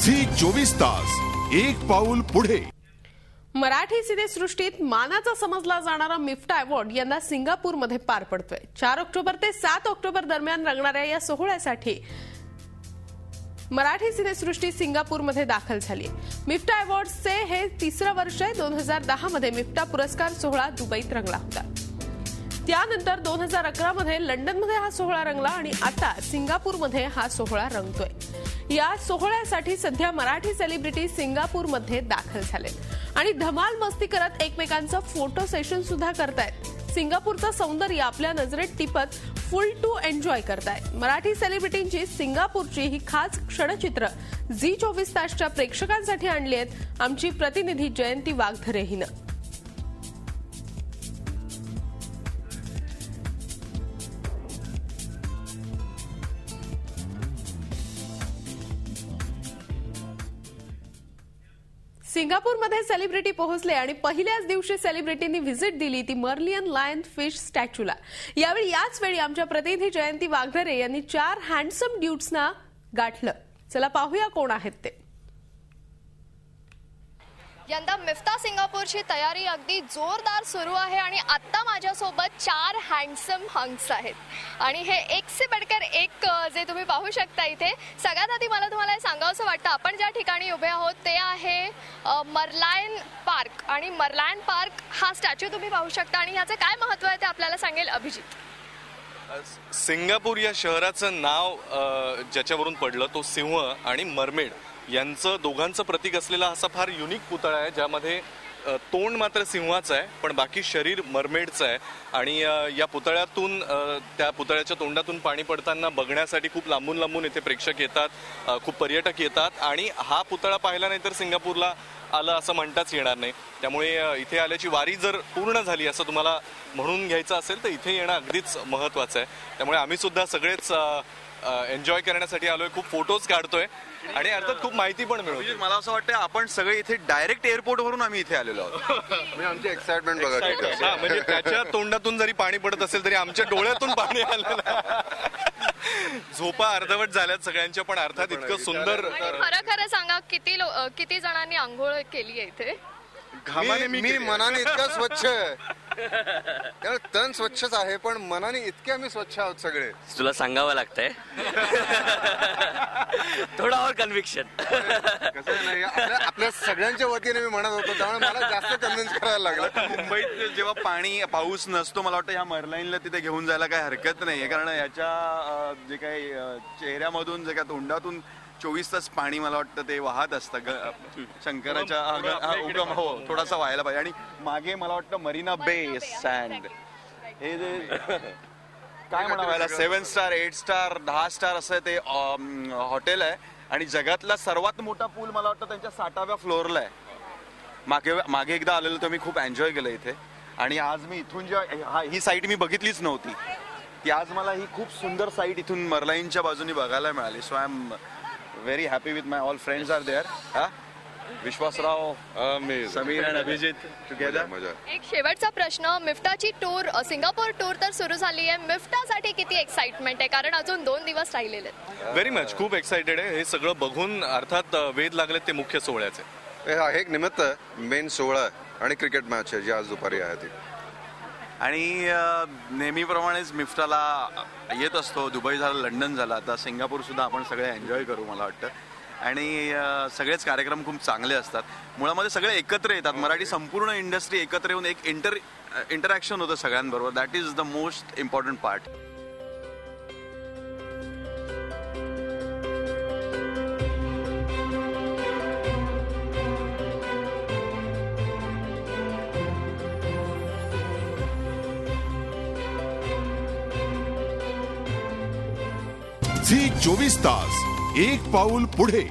Zee 24 Taas एक पाऊल पुढे। मराठी सिनेसृष्टीत मानाचा समजला जाणारा मिफ्टा अवॉर्ड यंदा सिंगापूरमध्ये पार पडतोय। 4 ऑक्टोबर ते 7 ऑक्टोबर दरम्यान रंगणाऱ्या या सोहळ्यासाठी मराठी सिनेसृष्टी सिंगापूरमध्ये दाखल झाली। मिफ्टा अवॉर्ड्सचे हे तिसरं वर्ष आहे। 2010 मध्ये मिफ्टा पुरस्कार सोहळा दुबईत रंगला होता। त्यानंतर 2011 मध्ये लंडनमध्ये हा सोहळा रंगला आणि आता सिंगापूरमध्ये हा सोहळा रंगतोय। या सोहळ्यासाठी सध्या मराठी सेलिब्रिटी सिंगापूरमध्ये दाखल झालेत आणि धमाल मस्ती करत एकमेकांचं फोटो सेशन सुद्धा करतायत। सिंगापूरचं सौंदर्य आपल्या नजरेत टिपत फुल टू एन्जॉय करतायत। मराठी सेलिब्रिटींची सिंगापूरची ही खास क्षणचित्र झी 24 तासच्या प्रेक्षकांसाठी आणली आहेत आमची प्रतिनिधी जयंती वाघधरे हिनं। सिंगापूरमध्ये सेलिब्रिटी पोहोचले आणि पहिल्याच दिवशी सेलिब्रिटींनी व्हिजिट दिली ती मर्लियन लायन फिश स्टॅच्यूला। याच वेळी आमच्या प्रतिनिधी जयंती वाघधरे यांनी 4 हँडसम ड्यूड्सना गाठलं। चला पाहूया कोण आहेत ते। यंदा मिफ्ता सिंगापूरची तयारी अगदी जोरदार सुरू आहे आणि आता माझ्यासोबत 4 हँडसम हंक्स आहेत आणि हे एक से बढ़कर एक जे तुम्ही पाहू शकता इथे। सगळ्यात आधी मला तुम्हाला हे सांगावंसं वाटतं आपण ज्या ठिकाणी उभे आहोत ते आहे मर्लायन पार्क आणि मर्लायन पार्क हा स्टॅच्यू तुम्ही पाहू शकता आणि याचं काय महत्त्व आहे ते आपल्याला सांगेल अभिजित। सिंगापूर या शहराचं नाव ज्याच्यावरून पडलं तो सिंह आणि मरमेड यांचं दोघांचं प्रतीक असलेला असा फार युनिक पुतळा आहे ज्यामध्ये तोंड मात्र सिंहाचं आहे पण बाकी शरीर मरमेडचं आहे। आणि या पुतळ्यातून त्या पुतळ्याच्या तोंडातून पाणी पडताना बघण्यासाठी खूप लांबून लांबून इथे प्रेक्षक येतात, खूप पर्यटक येतात आणि हा पुतळा पाहिला नाही तर सिंगापूरला आलं असं म्हणताच येणार नाही। त्यामुळे इथे आल्याची वारी जर पूर्ण झाली असं तुम्हाला म्हणून घ्यायचं असेल तर इथे येणं अगदीच महत्त्वाचं आहे। त्यामुळे आम्ही सुद्धा सगळेच एन्जॉय करण्यासाठी आलोय, खूप फोटोज काढतोय आणि अर्थात खूप माहिती पण मिळवतोय। मला असं वाटतं आपण सगळे इथे डायरेक्ट एअरपोर्ट वरून आम्ही इथे आलेलो आहोत। म्हणजे आमची एक्साइटमेंट बघा, म्हणजे त्याच्या तोंडातून जरी पाणी पडत असेल तरी आमच्या डोळ्यातून पाणी आलेलं। झोपा अर्धवट झाल्यात सगळ्यांच्या पण अर्थात इतकं सुंदर। खरं सांगा किती जणांनी आंघोळ केली आहे इथे? मी मनाने इतकं स्वच्छ आहे, तन स्वच्छच आहे पण मनाने इतके आम्ही स्वच्छ आहोत सगळे। तुला सांगावं लागतंय थोडा और कन्व्हिक्शन। कसं नाही आपल्या सगळ्यांच्या वतीने मी म्हणत होतो त्यामुळे मला जास्त कन्व्हिन्स करायला लागलं। मुंबईत जेव्हा पाऊस नसतो मला वाटतं ह्या मर्लाईनला तिथे घेऊन जायला काही हरकत नाहीये कारण याच्या जे काही चेहऱ्यामधून जे काही तोंडातून 24 तास पाणी मला वाटतं ते वाहत असतं शंकराच्या उगम हो थोडासा व्हायला पाहिजे। आणि मागे मला वाटतं मरीना बे सँड हे जे काय म्हणावं 7 स्टार 8 स्टार 10 स्टार असं ते हॉटेल आहे आणि जगातला सर्वात मोठा पूल मला वाटतं त्यांच्या 60व्या फ्लोअरला आहे। मागे एकदा आलेलो तर मी खूप एन्जॉय केलं इथे आणि आज मी इथून जेव्हा ही साईट मी बघितलीच नव्हती ती आज मला ही खूप सुंदर साईट इथून मर्लाईनच्या बाजूने बघायला मिळाली। So I am very happy with my all friends are there. Vishwasrao, Sameer आणि अभिजित टुगेदर। एक शेवटचा प्रश्न, मिफ्टाची टूर सिंगापूर टूर तर सुरू झाली आहे, मिफ्टासाठी किती एक्साइटमेंट आहे कारण अजून 2 दिवस राहिलेले आहेत? व्हेरी मच, खूप एक्साइटेड आहे। हे सगळं बघून अर्थात वेध लागलेत ते मुख्य सोहळ्याचे। हे एक निमित्त मेन सोहळा आणि क्रिकेट मॅच आहे जी आज दुपारी आहे ती आणि नेहमीप्रमाणेच मिफ्टाला येत असतो। दुबई झालं, लंडन झालं, आता सिंगापूर सुद्धा आपण सगळे एन्जॉय करू मला वाटतं आणि सगळेच कार्यक्रम खूप चांगले असतात। मुळामध्ये सगळे एकत्र येतात, मराठी संपूर्ण इंडस्ट्री एकत्र येऊन एक इंटरॅक्शन होतं सगळ्यांबरोबर। That is the most important part. Zee 24 Taas एक पाऊल पुढे।